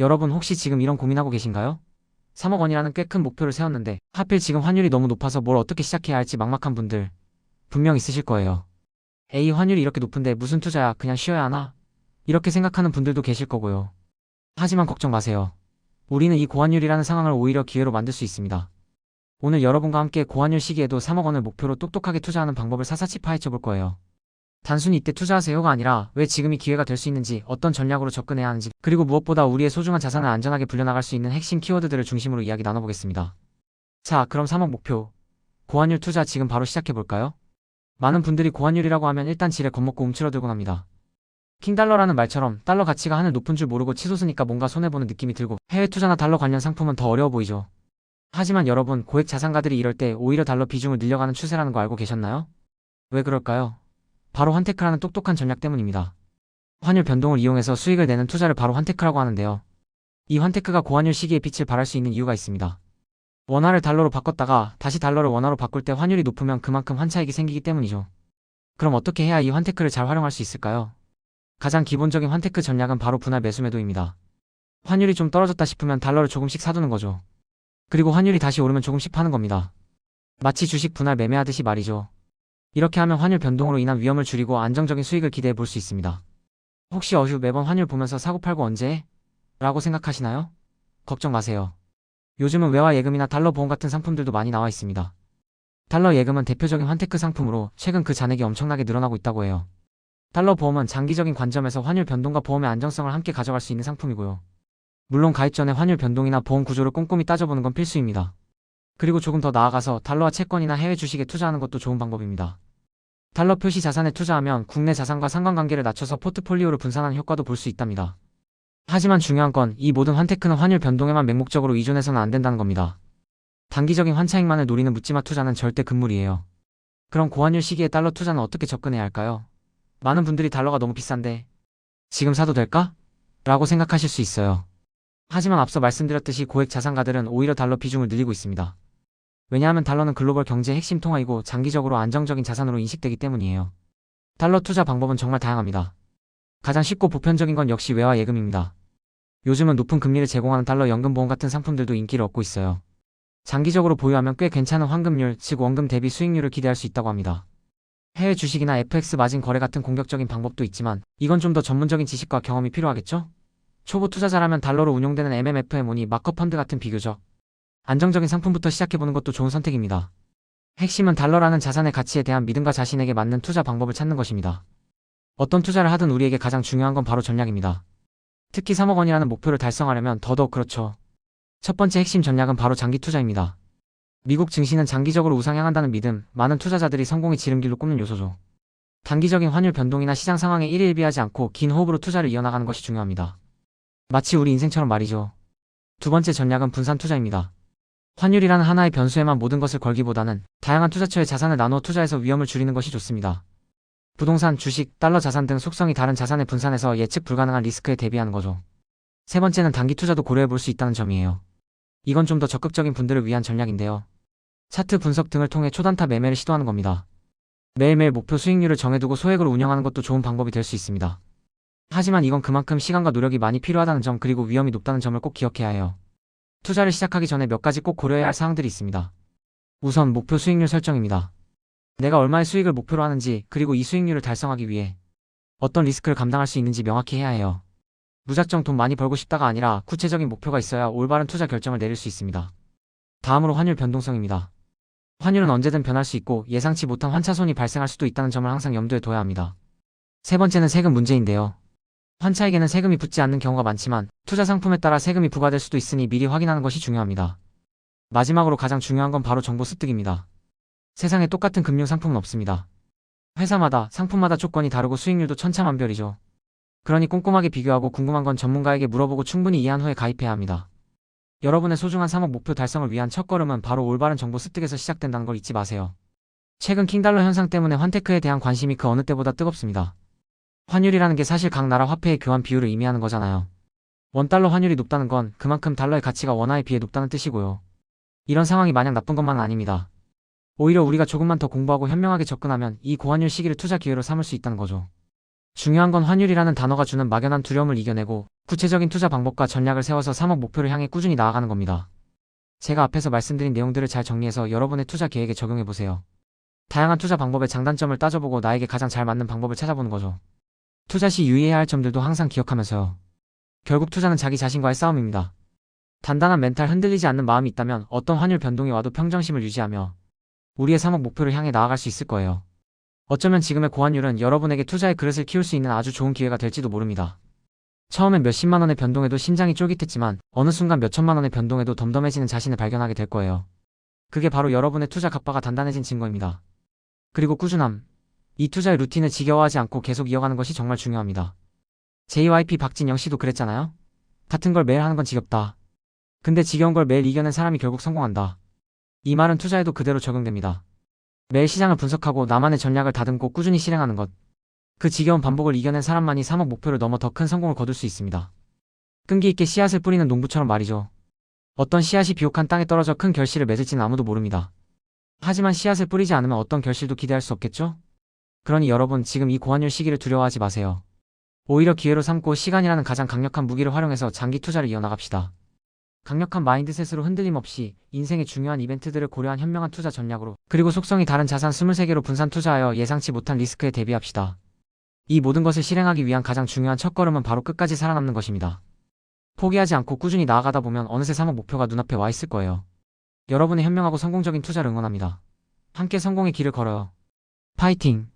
여러분 혹시 지금 이런 고민하고 계신가요? 3억 원이라는 꽤 큰 목표를 세웠는데 하필 지금 환율이 너무 높아서 뭘 어떻게 시작해야 할지 막막한 분들 분명 있으실 거예요. 에이, 환율이 이렇게 높은데 무슨 투자야, 그냥 쉬어야 하나? 이렇게 생각하는 분들도 계실 거고요. 하지만 걱정 마세요. 우리는 이 고환율이라는 상황을 오히려 기회로 만들 수 있습니다. 오늘 여러분과 함께 고환율 시기에도 3억 원을 목표로 똑똑하게 투자하는 방법을 사사치 파헤쳐 볼 거예요. 단순히 이때 투자하세요가 아니라 왜 지금이 기회가 될 수 있는지, 어떤 전략으로 접근해야 하는지, 그리고 무엇보다 우리의 소중한 자산을 안전하게 불려나갈 수 있는 핵심 키워드들을 중심으로 이야기 나눠보겠습니다. 자, 그럼 3억 목표, 고환율 투자 지금 바로 시작해볼까요? 많은 분들이 고환율이라고 하면 일단 지레 겁먹고 움츠러들곤 합니다. 킹달러라는 말처럼 달러 가치가 하늘 높은 줄 모르고 치솟으니까 뭔가 손해보는 느낌이 들고 해외 투자나 달러 관련 상품은 더 어려워 보이죠. 하지만 여러분, 고액 자산가들이 이럴 때 오히려 달러 비중을 늘려가는 추세라는 거 알고 계셨나요? 왜 그럴까요? 바로 환테크라는 똑똑한 전략 때문입니다. 환율 변동을 이용해서 수익을 내는 투자를 바로 환테크라고 하는데요. 이 환테크가 고환율 시기에 빛을 발할 수 있는 이유가 있습니다. 원화를 달러로 바꿨다가 다시 달러를 원화로 바꿀 때 환율이 높으면 그만큼 환차익이 생기기 때문이죠. 그럼 어떻게 해야 이 환테크를 잘 활용할 수 있을까요? 가장 기본적인 환테크 전략은 바로 분할 매수 매도입니다. 환율이 좀 떨어졌다 싶으면 달러를 조금씩 사두는 거죠. 그리고 환율이 다시 오르면 조금씩 파는 겁니다. 마치 주식 분할 매매하듯이 말이죠. 이렇게 하면 환율 변동으로 인한 위험을 줄이고 안정적인 수익을 기대해 볼 수 있습니다. 혹시 어휴, 매번 환율 보면서 사고 팔고 언제 해? 라고 생각하시나요? 걱정 마세요. 요즘은 외화 예금이나 달러 보험 같은 상품들도 많이 나와 있습니다. 달러 예금은 대표적인 환테크 상품으로 최근 그 잔액이 엄청나게 늘어나고 있다고 해요. 달러 보험은 장기적인 관점에서 환율 변동과 보험의 안정성을 함께 가져갈 수 있는 상품이고요. 물론 가입 전에 환율 변동이나 보험 구조를 꼼꼼히 따져보는 건 필수입니다. 그리고 조금 더 나아가서 달러화 채권이나 해외 주식에 투자하는 것도 좋은 방법입니다. 달러 표시 자산에 투자하면 국내 자산과 상관관계를 낮춰서 포트폴리오를 분산하는 효과도 볼 수 있답니다. 하지만 중요한 건 이 모든 환테크는 환율 변동에만 맹목적으로 의존해서는 안 된다는 겁니다. 단기적인 환차익만을 노리는 묻지마 투자는 절대 금물이에요. 그럼 고환율 시기에 달러 투자는 어떻게 접근해야 할까요? 많은 분들이 달러가 너무 비싼데 지금 사도 될까? 라고 생각하실 수 있어요. 하지만 앞서 말씀드렸듯이 고액 자산가들은 오히려 달러 비중을 늘리고 있습니다. 왜냐하면 달러는 글로벌 경제의 핵심 통화이고 장기적으로 안정적인 자산으로 인식되기 때문이에요. 달러 투자 방법은 정말 다양합니다. 가장 쉽고 보편적인 건 역시 외화 예금입니다. 요즘은 높은 금리를 제공하는 달러 연금 보험 같은 상품들도 인기를 얻고 있어요. 장기적으로 보유하면 꽤 괜찮은 환급률, 즉 원금 대비 수익률을 기대할 수 있다고 합니다. 해외 주식이나 FX 마진 거래 같은 공격적인 방법도 있지만 이건 좀 더 전문적인 지식과 경험이 필요하겠죠? 초보 투자자라면 달러로 운용되는 MMFMO니 마커 펀드 같은 비교적 안정적인 상품부터 시작해보는 것도 좋은 선택입니다. 핵심은 달러라는 자산의 가치에 대한 믿음과 자신에게 맞는 투자 방법을 찾는 것입니다. 어떤 투자를 하든 우리에게 가장 중요한 건 바로 전략입니다. 특히 3억 원이라는 목표를 달성하려면 더더욱 그렇죠. 첫 번째 핵심 전략은 바로 장기 투자입니다. 미국 증시는 장기적으로 우상향한다는 믿음, 많은 투자자들이 성공의 지름길로 꼽는 요소죠. 단기적인 환율 변동이나 시장 상황에 일희일비하지 않고 긴 호흡으로 투자를 이어나가는 것이 중요합니다. 마치 우리 인생처럼 말이죠. 두 번째 전략은 분산 투자입니다. 환율이라는 하나의 변수에만 모든 것을 걸기보다는 다양한 투자처의 자산을 나누어 투자해서 위험을 줄이는 것이 좋습니다. 부동산, 주식, 달러 자산 등 속성이 다른 자산을 분산해서 예측 불가능한 리스크에 대비하는 거죠. 세 번째는 단기 투자도 고려해 볼 수 있다는 점이에요. 이건 좀 더 적극적인 분들을 위한 전략인데요. 차트 분석 등을 통해 초단타 매매를 시도하는 겁니다. 매일매일 목표 수익률을 정해두고 소액으로 운영하는 것도 좋은 방법이 될 수 있습니다. 하지만 이건 그만큼 시간과 노력이 많이 필요하다는 점, 그리고 위험이 높다는 점을 꼭 기억해야 해요. 투자를 시작하기 전에 몇 가지 꼭 고려해야 할 사항들이 있습니다. 우선 목표 수익률 설정입니다. 내가 얼마의 수익을 목표로 하는지, 그리고 이 수익률을 달성하기 위해 어떤 리스크를 감당할 수 있는지 명확히 해야 해요. 무작정 돈 많이 벌고 싶다가 아니라 구체적인 목표가 있어야 올바른 투자 결정을 내릴 수 있습니다. 다음으로 환율 변동성입니다. 환율은 언제든 변할 수 있고 예상치 못한 환차손이 발생할 수도 있다는 점을 항상 염두에 둬야 합니다. 세 번째는 세금 문제인데요. 환차익에는 세금이 붙지 않는 경우가 많지만 투자 상품에 따라 세금이 부과될 수도 있으니 미리 확인하는 것이 중요합니다. 마지막으로 가장 중요한 건 바로 정보 습득입니다. 세상에 똑같은 금융 상품은 없습니다. 회사마다, 상품마다 조건이 다르고 수익률도 천차만별이죠. 그러니 꼼꼼하게 비교하고 궁금한 건 전문가에게 물어보고 충분히 이해한 후에 가입해야 합니다. 여러분의 소중한 3억 목표 달성을 위한 첫걸음은 바로 올바른 정보 습득에서 시작된다는 걸 잊지 마세요. 최근 킹달러 현상 때문에 환테크에 대한 관심이 그 어느 때보다 뜨겁습니다. 환율이라는 게 사실 각 나라 화폐의 교환 비율을 의미하는 거잖아요. 원달러 환율이 높다는 건 그만큼 달러의 가치가 원화에 비해 높다는 뜻이고요. 이런 상황이 마냥 나쁜 것만은 아닙니다. 오히려 우리가 조금만 더 공부하고 현명하게 접근하면 이 고환율 시기를 투자 기회로 삼을 수 있다는 거죠. 중요한 건 환율이라는 단어가 주는 막연한 두려움을 이겨내고 구체적인 투자 방법과 전략을 세워서 3억 목표를 향해 꾸준히 나아가는 겁니다. 제가 앞에서 말씀드린 내용들을 잘 정리해서 여러분의 투자 계획에 적용해보세요. 다양한 투자 방법의 장단점을 따져보고 나에게 가장 잘 맞는 방법을 찾아보는 거죠. 투자 시 유의해야 할 점들도 항상 기억하면서요. 결국 투자는 자기 자신과의 싸움입니다. 단단한 멘탈, 흔들리지 않는 마음이 있다면 어떤 환율 변동이 와도 평정심을 유지하며 우리의 3억 목표를 향해 나아갈 수 있을 거예요. 어쩌면 지금의 고환율은 여러분에게 투자의 그릇을 키울 수 있는 아주 좋은 기회가 될지도 모릅니다. 처음엔 몇십만 원의 변동에도 심장이 쫄깃했지만 어느 순간 몇천만 원의 변동에도 덤덤해지는 자신을 발견하게 될 거예요. 그게 바로 여러분의 투자 갑바가 단단해진 증거입니다. 그리고 꾸준함. 이 투자의 루틴을 지겨워하지 않고 계속 이어가는 것이 정말 중요합니다. JYP 박진영 씨도 그랬잖아요. 같은 걸 매일 하는 건 지겹다. 근데 지겨운 걸 매일 이겨낸 사람이 결국 성공한다. 이 말은 투자에도 그대로 적용됩니다. 매일 시장을 분석하고 나만의 전략을 다듬고 꾸준히 실행하는 것. 그 지겨운 반복을 이겨낸 사람만이 3억 목표를 넘어 더 큰 성공을 거둘 수 있습니다. 끈기 있게 씨앗을 뿌리는 농부처럼 말이죠. 어떤 씨앗이 비옥한 땅에 떨어져 큰 결실을 맺을지는 아무도 모릅니다. 하지만 씨앗을 뿌리지 않으면 어떤 결실도 기대할 수 없겠죠? 그러니 여러분, 지금 이 고환율 시기를 두려워하지 마세요. 오히려 기회로 삼고 시간이라는 가장 강력한 무기를 활용해서 장기 투자를 이어나갑시다. 강력한 마인드셋으로 흔들림 없이 인생의 중요한 이벤트들을 고려한 현명한 투자 전략으로, 그리고 속성이 다른 자산 23개로 분산 투자하여 예상치 못한 리스크에 대비합시다. 이 모든 것을 실행하기 위한 가장 중요한 첫걸음은 바로 끝까지 살아남는 것입니다. 포기하지 않고 꾸준히 나아가다 보면 어느새 3억 목표가 눈앞에 와 있을 거예요. 여러분의 현명하고 성공적인 투자를 응원합니다. 함께 성공의 길을 걸어요. 파이팅!